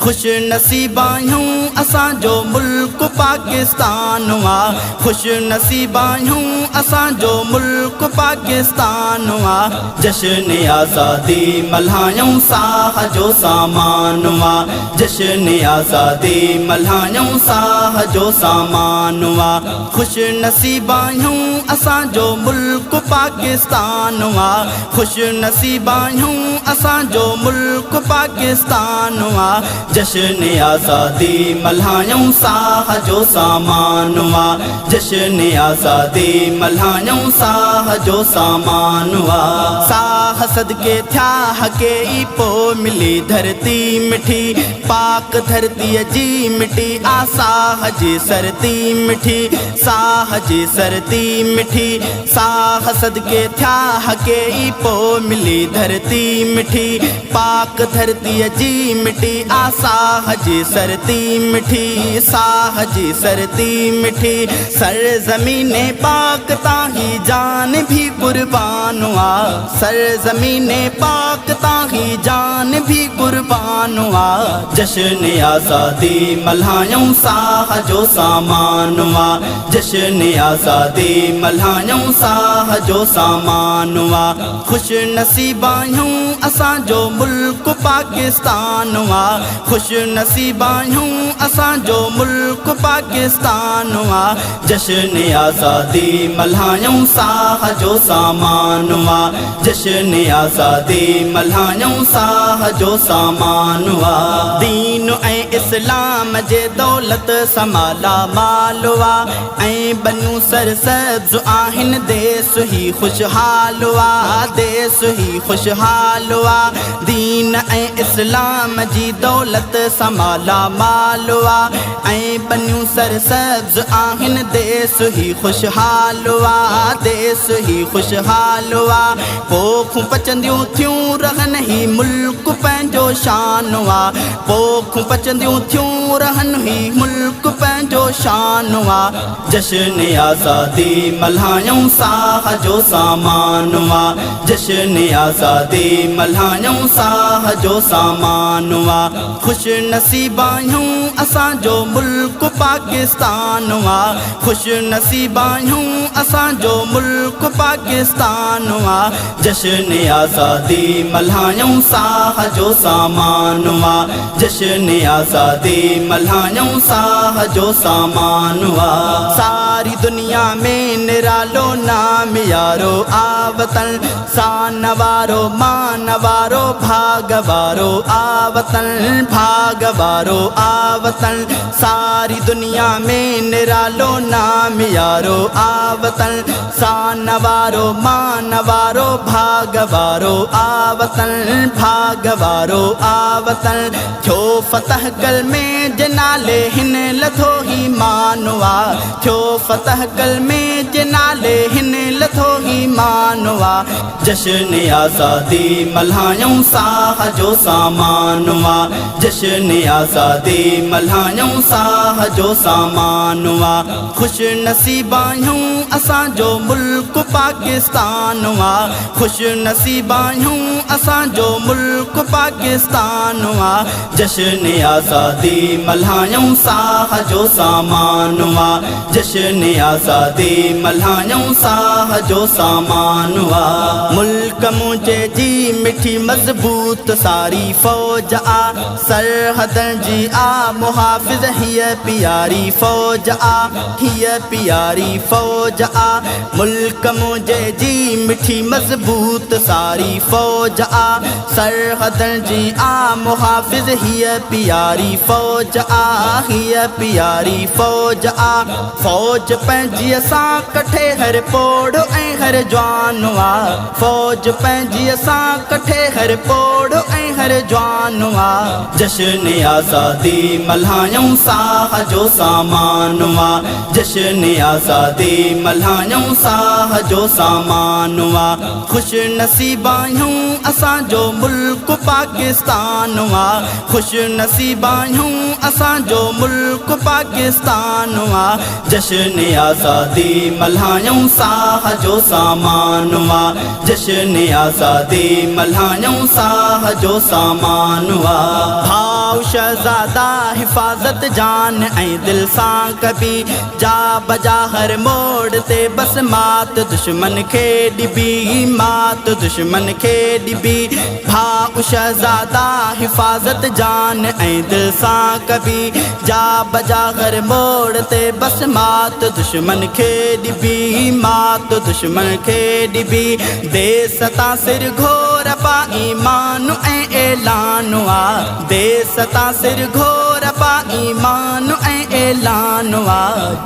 खुश नसीबा यूं असांजो मुल्क पाकिस्तान वा। खुश नसीबा यूं असांजो मुल्क पाकिस्तान वा। जश्न आज़ादी मल्हायूं साह जो सामान वा। जश्न आज़ादी मल्हायूं साह जो सामान वा। खुश नसीबा यूं असांजो मुल्क पाकिस्तान वा। खुश नसीबा यूं असांजो मुल्क पाकिस्तान वा। जश्न आज़ादी मल्हायूं साह जो सामान वा। जश्न आज़ादी मल्हायूं साह जो सामान वा। साह सदके थिया हके ई पो मिली धरती मिठी। पाक धरती जी मिठी आसाह जी सरती मिठी। साह जी सरती मिठी। साह सदके थिया हके ई पो मिली धरती मिठी। पाक धरती जी मिठी साह जी सरती मिठी। साह जी सरती मिठी। सर ज़मीने पाक ताही जान भी कुर्बान वा। सर ज़मीने पाक ताही जान भी कुर्बान वा। जश्न आज़ादी मल्हायूं साह जो सामान वा। जश्न आज़ादी मल्हायूं साह जो सामान वा। खुश नसीबा यूं असांजो मुल्क पाकिस्तान वा। खुश नसीबा यूं असांजो मुल्क पाकिस्तान वा। जश्न आज़ादी मल्हायूं साह जो सामान वा। जश्न आज़ादी मल्हायूं साह जो सामान वा। दीन ऐं इस्लाम जे दौलत समाला माल वा। ऐं बनू सरसब्ज़ आहिनि देस ही खुशहाल वा। देस ही खुशहाल वा। दीन ऐं इस्लाम जी दौलत समाला माल वा। ऐं बनू सरसब्ज़ आहिनि देस ही खुशहाल वा। देस ही खुशहाल वा। पोखूं पचंदियूं थियूं रहन ही मुल्क पंहिंजो शान वा। पोखूं पचंदियूं थियूं रहन ही मुल्क पंहिंजो शान वा। जश्न आज़ादी मल्हायूं साह जो सामान वा। जश्न आज़ादी मल्हायूं साह जो सामान वा। खुश नसीबा यूं असांजो मुल्क पाकिस्तान वा। खुश नसीबा यूं असांजो मुल्क पाकिस्तान वा। जश्न आज़ादी मल्हायूं साह जो सामान वा। जश्न आज़ादी मल्हायूं साह जो सामान वा। सारी दुनिया में निरालो नाम यारो आवतन। सान वारो मान वारो भाग वारो आवतन। भाग वारो आवतन। सारी दुनिया में निरालो नाम यारो आवतन। सान वारो मान वारो भाग वारो आवतन। भाग वारो आवतन। थियो फतह कल में जनाले हिन लथो ही मानवा। थियो फतह कल में जनाले हिन लथो ही मानवा। जश्न आज़ादी मल्हायूं साह जो सामान वा। जश्न आज़ादी मल्हायूं साह जो सामान वा। खुश नसीबा यूं असांजो मुल्क पाकिस्तान वा। खुश नसीबा यूं असांजो मुल्क पाकिस्तान वा। जश्न आज़ादी मल्हायूं साह जो सामान वा। जश्न आज़ादी मल्हायूं साह जो सामान वा। मुल्क मुझे जी मिठी मज़बूत सारी फौज आ। सरहदन जी आ मुहाफ़िज़ हिय प्यारी फौज आ। हिय प्यारी फौज आ। मुल्क मुझे जी मिठी मज़बूत सारी फौज आ। सरहदन जी आ मुहाफ़िज़ हिय प्यारी फौज आ। हिय प्यारी फौज आ। फौज पंहिंजी असां कठे हर पोड़ ऐं हर जवान वा। फौज पंहिंजी असां कठे हर पोड़ ऐं हर जवान वा। जश्न आज़ादी मल्हायूं साह जो सामान वा। जश्न आज़ादी मल्हायूं साह जो सामान वा। खुश नसीबा यूं असांजो मुल्क पाकिस्तान वा। खुश नसीबा यूं असांजो मुल्क पाकिस्तान वा। जश्न आज़ादी मल्हायूं साह जो सामान वा। जश्न आज़ादी मल्हायूं साह जो सामान वा भाव शहज़ादा हिफ़ाज़त जान ऐं दिल सां कबी जा बजा हर मोड़ ते बस मात दुश्मन खे ॾिबी मात दुश्मन खे ॾिबी भाउ शहज़ादा हिफ़ाज़त जान ऐं दिल सां कबी जा बजा हर मोड़ ते बस मात दुश्मन खे ॾिबी मात दुश्मन खे ॾिबी देस तां सिर घोर पा ईमान ऐं ऐलान वा देस तां सिर घोर पा ईमान ऐं ऐलान वा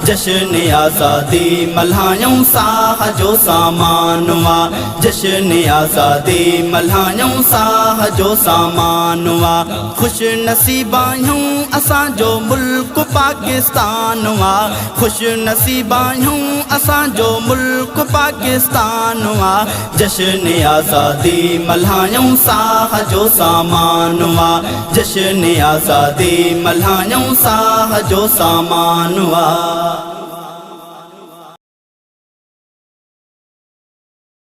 जश्न आज़ादी मल्हायूं साह जो सामान वा जश्न आज़ादी मल्हायूं साह जो सामान वा खुश नसीब आहियूं असांजो मुल्क पाकिस्तान वा खुश नसीब आहियूं असांजो मुल्क पाकिस्तान वा जश्न आज़ादी मल्हायूं साह जो सामान वा जश्न आज़ादी मल्हायूं साह जो सामान वा।